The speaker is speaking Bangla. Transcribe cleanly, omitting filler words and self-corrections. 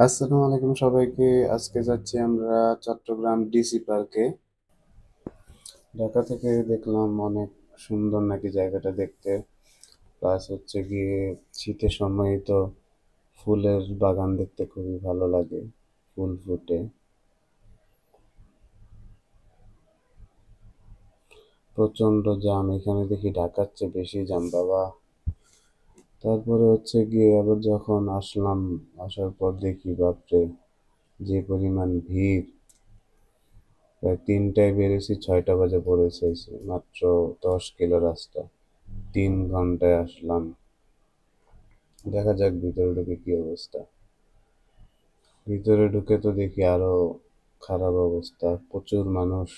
আসসালামু আলাইকুম সবাইকে। আজকে যাচ্ছি আমরা চট্টগ্রাম ডিসি পার্কে। ঢাকা থেকে দেখলাম অনেক সুন্দর নাকি জায়গাটা দেখতে। প্লাস হচ্ছে গিয়ে শীতের সময় তো ফুলের বাগান দেখতে খুবই ভালো লাগে, ফুল ফুটে। প্রচণ্ড জ্যাম এখানে, দেখি ঢাকার চেয়ে বেশি জ্যাম বাবা। তারপরে হচ্ছে গিয়ে আবার যখন আসলাম, আসার পর দেখি বাপরে যে পরিমাণ ভিড়। প্রায় 3টায় বেরিয়েছি, 6টা বাজে পড়েছে, মাত্র 10 কিলো রাস্তা, 3 ঘন্টায় আসলাম। দেখা যাক ভিতরে ঢুকে কি অবস্থা। ভিতরে ঢুকে তো দেখি আরো খারাপ অবস্থা, প্রচুর মানুষ,